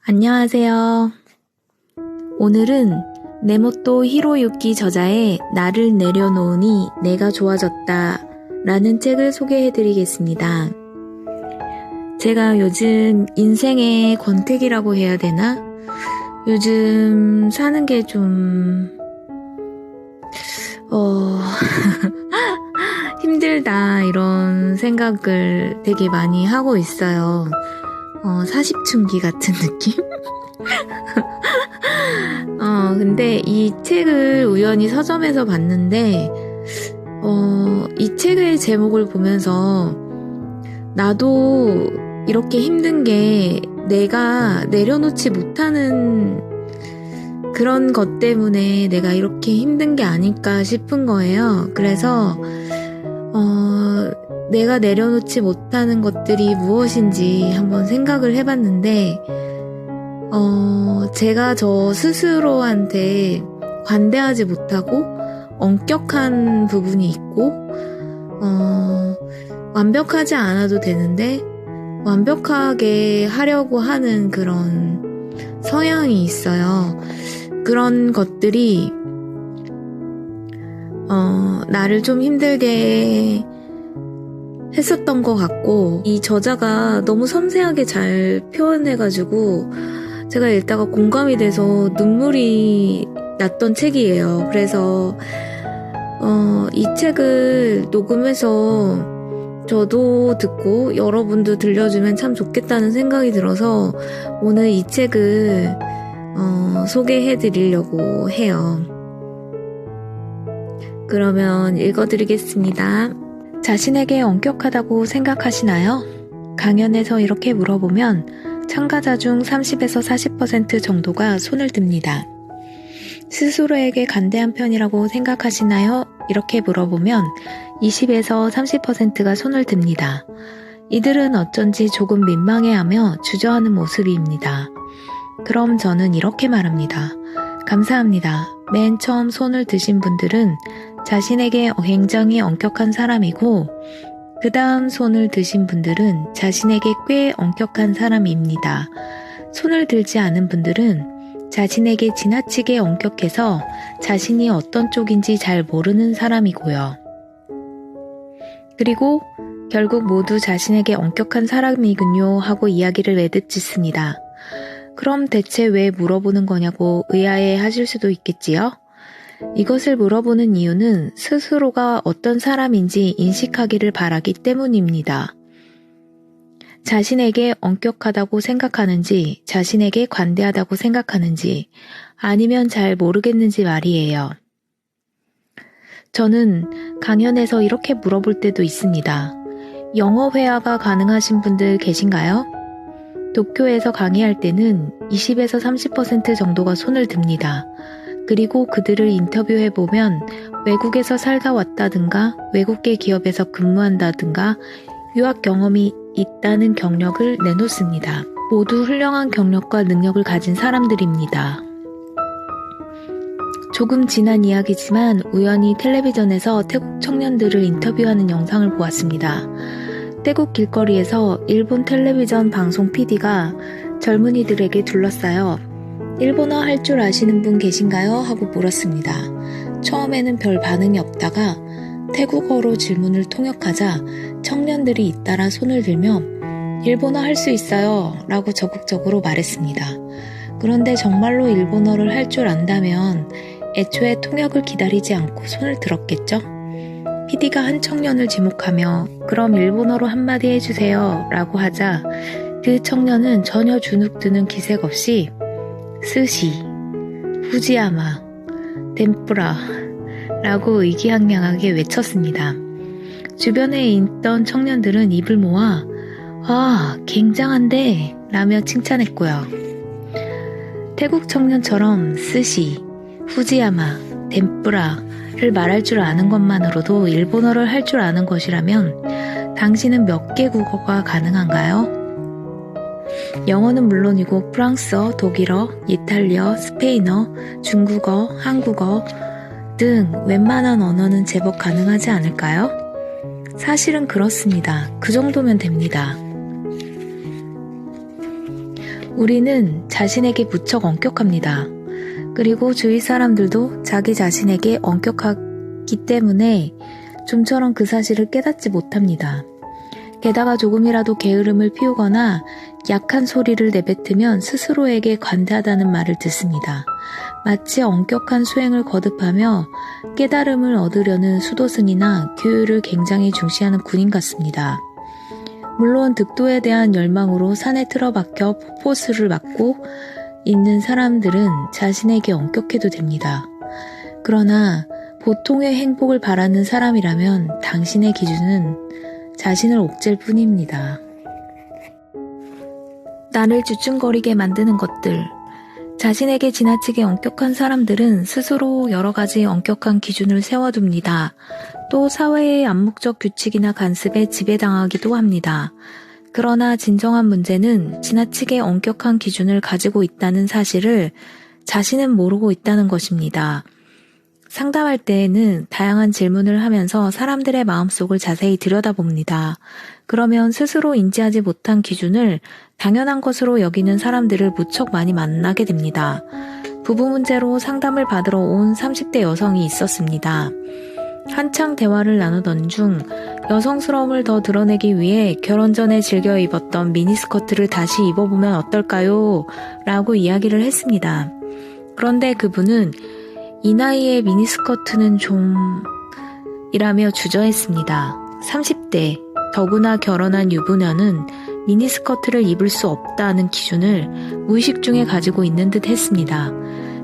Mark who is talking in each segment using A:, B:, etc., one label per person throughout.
A: 안녕하세요. 오늘은 네모토 히로유키 저자의 나를 내려놓으니 내가 좋아졌다 라는 책을 소개해드리겠습니다. 제가 요즘 인생의 권태기라고 해야 되나? 요즘 사는 게 좀 힘들다 이런 생각을 되게 많이 하고 있어요. 사십춘기 같은 느낌? 근데 이 책을 우연히 서점에서 봤는데, 이 책의 제목을 보면서 나도 이렇게 힘든 게 내가 내려놓지 못하는 그런 것 때문에 내가 이렇게 힘든 게 아닐까 싶은 거예요. 그래서, 내가 내려놓지 못하는 것들이 무엇인지 한번 생각을 해봤는데, 제가 저 스스로한테 관대하지 못하고 엄격한 부분이 있고, 완벽하지 않아도 되는데, 완벽하게 하려고 하는 그런 성향이 있어요. 그런 것들이, 나를 좀 힘들게 했었던 것 같고, 이 저자가 너무 섬세하게 잘 표현해가지고 제가 읽다가 공감이 돼서 눈물이 났던 책이에요. 그래서 이 책을 녹음해서 저도 듣고 여러분도 들려주면 참 좋겠다는 생각이 들어서 오늘 이 책을 소개해드리려고 해요. 그러면 읽어드리겠습니다. 자신에게 엄격하다고 생각하시나요? 강연에서 이렇게 물어보면 참가자 중 30에서 40% 정도가 손을 듭니다. 스스로에게 간대한 편이라고 생각하시나요? 이렇게 물어보면 20에서 30%가 손을 듭니다. 이들은 어쩐지 조금 민망해하며 주저하는 모습입니다. 그럼 저는 이렇게 말합니다. 감사합니다. 맨 처음 손을 드신 분들은 자신에게 굉장히 엄격한 사람이고, 그 다음 손을 드신 분들은 자신에게 꽤 엄격한 사람입니다. 손을 들지 않은 분들은 자신에게 지나치게 엄격해서 자신이 어떤 쪽인지 잘 모르는 사람이고요. 그리고 결국 모두 자신에게 엄격한 사람이군요 하고 이야기를 매듭짓습니다. 그럼 대체 왜 물어보는 거냐고 의아해 하실 수도 있겠지요? 이것을 물어보는 이유는 스스로가 어떤 사람인지 인식하기를 바라기 때문입니다. 자신에게 엄격하다고 생각하는지, 자신에게 관대하다고 생각하는지, 아니면 잘 모르겠는지 말이에요. 저는 강연에서 이렇게 물어볼 때도 있습니다. 영어 회화가 가능하신 분들 계신가요? 도쿄에서 강의할 때는 20에서 30% 정도가 손을 듭니다. 그리고 그들을 인터뷰해보면 외국에서 살다 왔다든가 외국계 기업에서 근무한다든가 유학 경험이 있다는 경력을 내놓습니다. 모두 훌륭한 경력과 능력을 가진 사람들입니다. 조금 지난 이야기지만 우연히 텔레비전에서 태국 청년들을 인터뷰하는 영상을 보았습니다. 태국 길거리에서 일본 텔레비전 방송 PD가 젊은이들에게 둘러싸여 일본어 할 줄 아시는 분 계신가요? 하고 물었습니다. 처음에는 별 반응이 없다가 태국어로 질문을 통역하자 청년들이 잇따라 손을 들며 일본어 할 수 있어요 라고 적극적으로 말했습니다. 그런데 정말로 일본어를 할 줄 안다면 애초에 통역을 기다리지 않고 손을 들었겠죠? PD가 한 청년을 지목하며 그럼 일본어로 한마디 해주세요 라고 하자 그 청년은 전혀 주눅드는 기색 없이 스시, 후지야마, 덴뿌라 라고 의기양양하게 외쳤습니다. 주변에 있던 청년들은 입을 모아 아, 굉장한데 라며 칭찬했고요. 태국 청년처럼 스시, 후지야마, 덴뿌라를 말할 줄 아는 것만으로도 일본어를 할 줄 아는 것이라면 당신은 몇 개 국어가 가능한가요? 영어는 물론이고 프랑스어, 독일어, 이탈리아, 스페인어, 중국어, 한국어 등 웬만한 언어는 제법 가능하지 않을까요? 사실은 그렇습니다. 그 정도면 됩니다. 우리는 자신에게 무척 엄격합니다. 그리고 주위 사람들도 자기 자신에게 엄격하기 때문에 좀처럼 그 사실을 깨닫지 못합니다. 게다가 조금이라도 게으름을 피우거나 약한 소리를 내뱉으면 스스로에게 관대하다는 말을 듣습니다. 마치 엄격한 수행을 거듭하며 깨달음을 얻으려는 수도승이나 규율을 굉장히 중시하는 군인 같습니다. 물론 득도에 대한 열망으로 산에 틀어박혀 포스를 맞고 있는 사람들은 자신에게 엄격해도 됩니다. 그러나 보통의 행복을 바라는 사람이라면 당신의 기준은 자신을 옥죄일 뿐입니다. 나를 주춤거리게 만드는 것들. 자신에게 지나치게 엄격한 사람들은 스스로 여러 가지 엄격한 기준을 세워둡니다. 또 사회의 암묵적 규칙이나 간섭에 지배당하기도 합니다. 그러나 진정한 문제는 지나치게 엄격한 기준을 가지고 있다는 사실을 자신은 모르고 있다는 것입니다. 상담할 때에는 다양한 질문을 하면서 사람들의 마음속을 자세히 들여다봅니다. 그러면 스스로 인지하지 못한 기준을 당연한 것으로 여기는 사람들을 무척 많이 만나게 됩니다. 부부 문제로 상담을 받으러 온 30대 여성이 있었습니다. 한창 대화를 나누던 중 여성스러움을 더 드러내기 위해 결혼 전에 즐겨 입었던 미니스커트를 다시 입어보면 어떨까요? 라고 이야기를 했습니다. 그런데 그분은 이 나이에 미니스커트는 좀... 이라며 주저했습니다. 30대, 더구나 결혼한 유부녀는 미니스커트를 입을 수 없다는 기준을 무의식 중에 가지고 있는 듯 했습니다.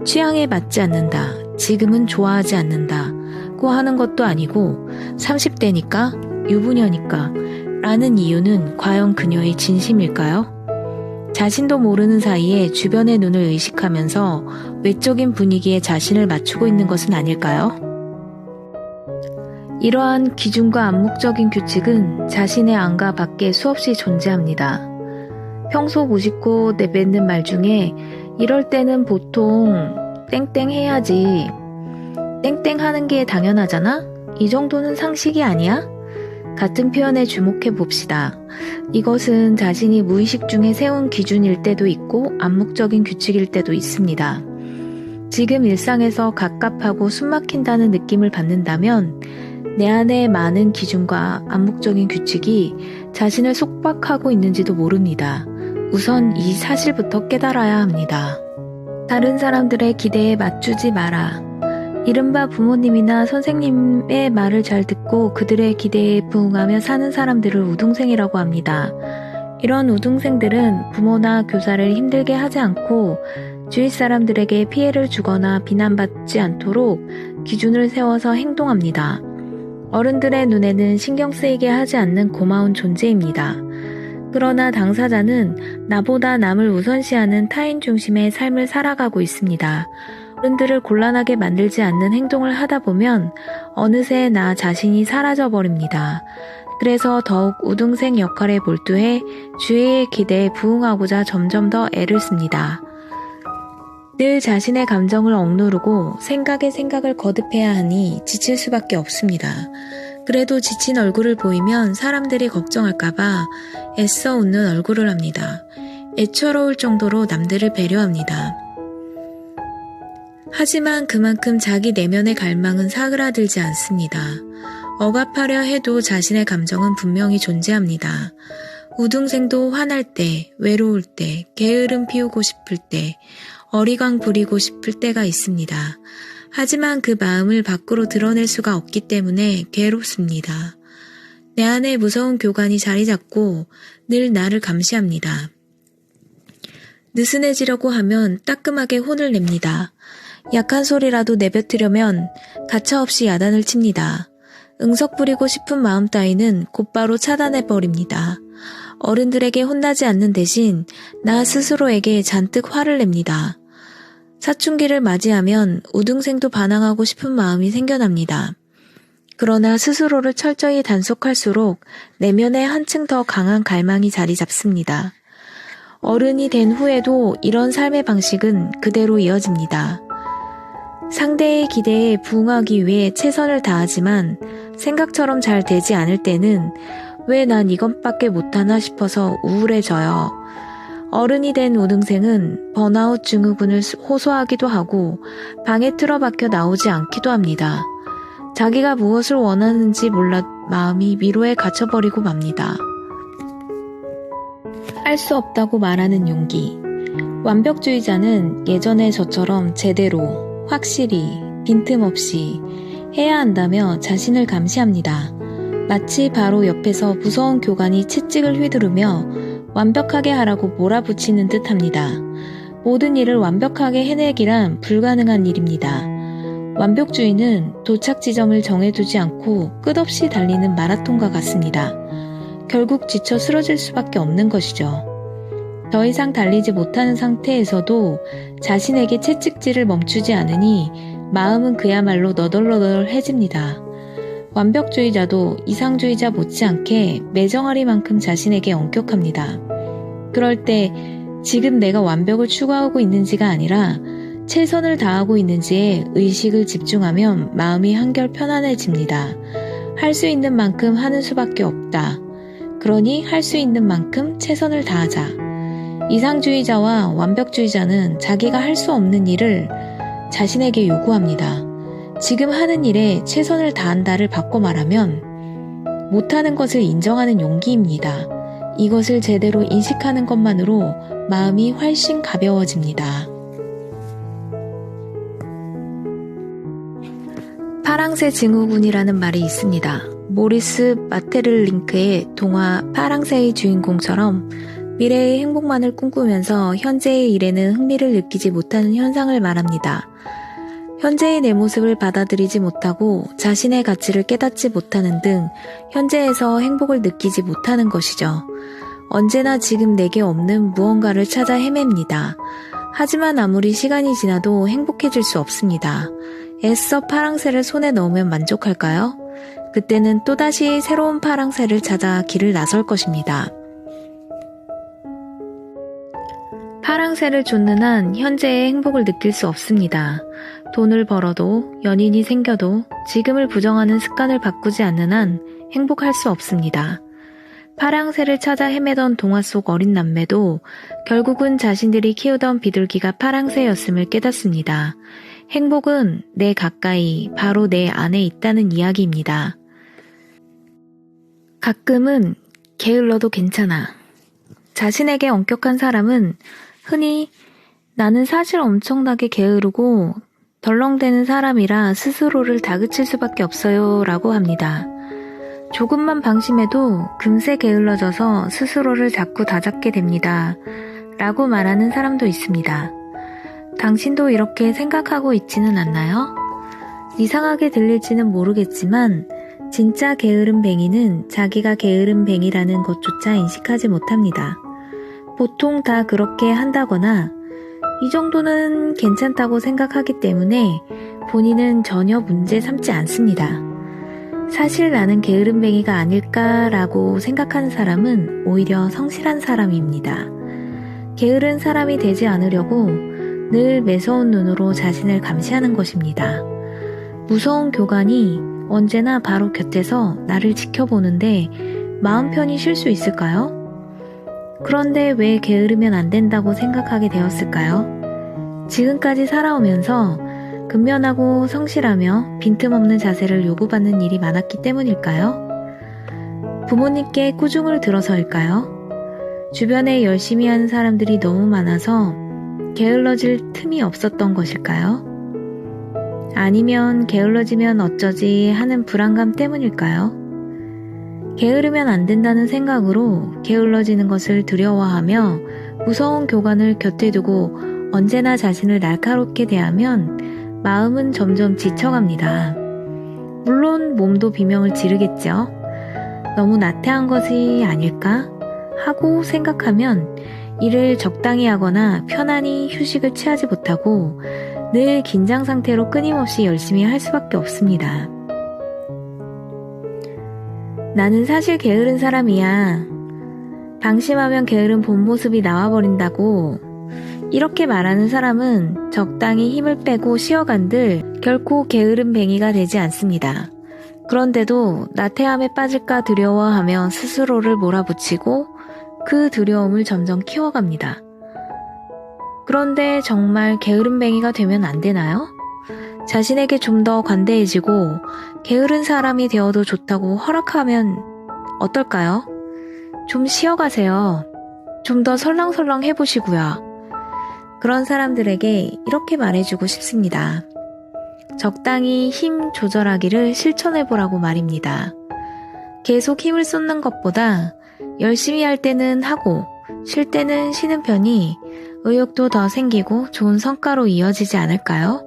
A: 취향에 맞지 않는다, 지금은 좋아하지 않는다고 하는 것도 아니고 30대니까, 유부녀니까 라는 이유는 과연 그녀의 진심일까요? 자신도 모르는 사이에 주변의 눈을 의식하면서 외적인 분위기에 자신을 맞추고 있는 것은 아닐까요? 이러한 기준과 암묵적인 규칙은 자신의 안과 밖에 수없이 존재합니다. 평소 무심코 내뱉는 말 중에 이럴 때는 보통 땡땡 해야지, 땡땡 하는 게 당연하잖아? 이 정도는 상식이 아니야? 같은 표현에 주목해 봅시다. 이것은 자신이 무의식 중에 세운 기준일 때도 있고 암묵적인 규칙일 때도 있습니다. 지금 일상에서 갑갑하고 숨막힌다는 느낌을 받는다면 내 안에 많은 기준과 암묵적인 규칙이 자신을 속박하고 있는지도 모릅니다. 우선 이 사실부터 깨달아야 합니다. 다른 사람들의 기대에 맞추지 마라. 이른바 부모님이나 선생님의 말을 잘 듣고 그들의 기대에 부응하며 사는 사람들을 우등생이라고 합니다. 이런 우등생들은 부모나 교사를 힘들게 하지 않고 주위 사람들에게 피해를 주거나 비난받지 않도록 기준을 세워서 행동합니다. 어른들의 눈에는 신경 쓰이게 하지 않는 고마운 존재입니다. 그러나 당사자는 나보다 남을 우선시하는 타인 중심의 삶을 살아가고 있습니다. 어른들을 곤란하게 만들지 않는 행동을 하다 보면 어느새 나 자신이 사라져버립니다. 그래서 더욱 우등생 역할에 몰두해 주위의 기대에 부응하고자 점점 더 애를 씁니다. 늘 자신의 감정을 억누르고 생각에 생각을 거듭해야 하니 지칠 수밖에 없습니다. 그래도 지친 얼굴을 보이면 사람들이 걱정할까봐 애써 웃는 얼굴을 합니다. 애처로울 정도로 남들을 배려합니다. 하지만 그만큼 자기 내면의 갈망은 사그라들지 않습니다. 억압하려 해도 자신의 감정은 분명히 존재합니다. 우등생도 화날 때, 외로울 때, 게으름 피우고 싶을 때, 어리광 부리고 싶을 때가 있습니다. 하지만 그 마음을 밖으로 드러낼 수가 없기 때문에 괴롭습니다. 내 안에 무서운 교관이 자리 잡고 늘 나를 감시합니다. 느슨해지려고 하면 따끔하게 혼을 냅니다. 약한 소리라도 내뱉으려면 가차없이 야단을 칩니다. 응석 부리고 싶은 마음 따위는 곧바로 차단해버립니다. 어른들에게 혼나지 않는 대신 나 스스로에게 잔뜩 화를 냅니다. 사춘기를 맞이하면 우등생도 반항하고 싶은 마음이 생겨납니다. 그러나 스스로를 철저히 단속할수록 내면에 한층 더 강한 갈망이 자리 잡습니다. 어른이 된 후에도 이런 삶의 방식은 그대로 이어집니다. 상대의 기대에 부응하기 위해 최선을 다하지만 생각처럼 잘 되지 않을 때는 왜 난 이것밖에 못하나 싶어서 우울해져요. 어른이 된 우등생은 번아웃 증후군을 호소하기도 하고 방에 틀어박혀 나오지 않기도 합니다. 자기가 무엇을 원하는지 몰라 마음이 미로에 갇혀버리고 맙니다. 할 수 없다고 말하는 용기. 완벽주의자는 예전에 저처럼 제대로, 확실히, 빈틈없이 해야 한다며 자신을 감시합니다. 마치 바로 옆에서 무서운 교관이 채찍을 휘두르며 완벽하게 하라고 몰아붙이는 듯 합니다. 모든 일을 완벽하게 해내기란 불가능한 일입니다. 완벽주의는 도착 지점을 정해두지 않고 끝없이 달리는 마라톤과 같습니다. 결국 지쳐 쓰러질 수밖에 없는 것이죠. 더 이상 달리지 못하는 상태에서도 자신에게 채찍질을 멈추지 않으니 마음은 그야말로 너덜너덜해집니다. 완벽주의자도 이상주의자 못지않게 매정하리만큼 자신에게 엄격합니다. 그럴 때 지금 내가 완벽을 추구하고 있는지가 아니라 최선을 다하고 있는지에 의식을 집중하면 마음이 한결 편안해집니다. 할 수 있는 만큼 하는 수밖에 없다. 그러니 할 수 있는 만큼 최선을 다하자. 이상주의자와 완벽주의자는 자기가 할 수 없는 일을 자신에게 요구합니다. 지금 하는 일에 최선을 다한다를 바꿔 말하면 못하는 것을 인정하는 용기입니다. 이것을 제대로 인식하는 것만으로 마음이 훨씬 가벼워집니다. 파랑새 증후군이라는 말이 있습니다. 모리스 마테를링크의 동화 파랑새의 주인공처럼 미래의 행복만을 꿈꾸면서 현재의 일에는 흥미를 느끼지 못하는 현상을 말합니다. 현재의 내 모습을 받아들이지 못하고 자신의 가치를 깨닫지 못하는 등 현재에서 행복을 느끼지 못하는 것이죠. 언제나 지금 내게 없는 무언가를 찾아 헤맵니다. 하지만 아무리 시간이 지나도 행복해질 수 없습니다. 애써 파랑새를 손에 넣으면 만족할까요? 그때는 또다시 새로운 파랑새를 찾아 길을 나설 것입니다. 파랑새를 쫓는 한 현재의 행복을 느낄 수 없습니다. 돈을 벌어도 연인이 생겨도 지금을 부정하는 습관을 바꾸지 않는 한 행복할 수 없습니다. 파랑새를 찾아 헤매던 동화 속 어린 남매도 결국은 자신들이 키우던 비둘기가 파랑새였음을 깨닫습니다. 행복은 내 가까이 바로 내 안에 있다는 이야기입니다. 가끔은 게을러도 괜찮아. 자신에게 엄격한 사람은 흔히 나는 사실 엄청나게 게으르고 덜렁대는 사람이라 스스로를 다그칠 수밖에 없어요 라고 합니다. 조금만 방심해도 금세 게을러져서 스스로를 자꾸 다잡게 됩니다 라고 말하는 사람도 있습니다. 당신도 이렇게 생각하고 있지는 않나요? 이상하게 들릴지는 모르겠지만 진짜 게으름뱅이는 자기가 게으름뱅이라는 것조차 인식하지 못합니다. 보통 다 그렇게 한다거나 이 정도는 괜찮다고 생각하기 때문에 본인은 전혀 문제 삼지 않습니다. 사실 나는 게으름뱅이가 아닐까라고 생각하는 사람은 오히려 성실한 사람입니다. 게으른 사람이 되지 않으려고 늘 매서운 눈으로 자신을 감시하는 것입니다. 무서운 교관이 언제나 바로 곁에서 나를 지켜보는데 마음 편히 쉴 수 있을까요? 그런데 왜 게으르면 안 된다고 생각하게 되었을까요? 지금까지 살아오면서 근면하고 성실하며 빈틈없는 자세를 요구받는 일이 많았기 때문일까요? 부모님께 꾸중을 들어서일까요? 주변에 열심히 하는 사람들이 너무 많아서 게을러질 틈이 없었던 것일까요? 아니면 게을러지면 어쩌지 하는 불안감 때문일까요? 게으르면 안 된다는 생각으로 게을러지는 것을 두려워하며 무서운 교관을 곁에 두고 언제나 자신을 날카롭게 대하면 마음은 점점 지쳐갑니다. 물론 몸도 비명을 지르겠죠. 너무 나태한 것이 아닐까 하고 생각하면 일을 적당히 하거나 편안히 휴식을 취하지 못하고 늘 긴장 상태로 끊임없이 열심히 할 수밖에 없습니다. 나는 사실 게으른 사람이야. 방심하면 게으른 본 모습이 나와버린다고. 이렇게 말하는 사람은 적당히 힘을 빼고 쉬어간들 결코 게으른 뱅이가 되지 않습니다. 그런데도 나태함에 빠질까 두려워하며 스스로를 몰아붙이고 그 두려움을 점점 키워갑니다. 그런데 정말 게으름뱅이가 되면 안 되나요? 자신에게 좀 더 관대해지고 게으른 사람이 되어도 좋다고 허락하면 어떨까요? 좀 쉬어가세요. 좀 더 설렁설렁 해보시고요. 그런 사람들에게 이렇게 말해주고 싶습니다. 적당히 힘 조절하기를 실천해보라고 말입니다. 계속 힘을 쏟는 것보다 열심히 할 때는 하고 쉴 때는 쉬는 편이 의욕도 더 생기고 좋은 성과로 이어지지 않을까요?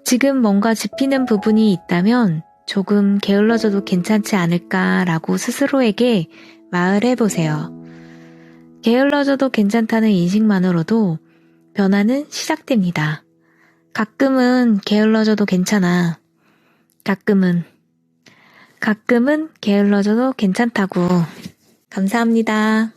A: 지금 뭔가 짚히는 부분이 있다면 조금 게을러져도 괜찮지 않을까라고 스스로에게 말해보세요. 게을러져도 괜찮다는 인식만으로도 변화는 시작됩니다. 가끔은 게을러져도 괜찮아. 가끔은 게을러져도 괜찮다고. 감사합니다.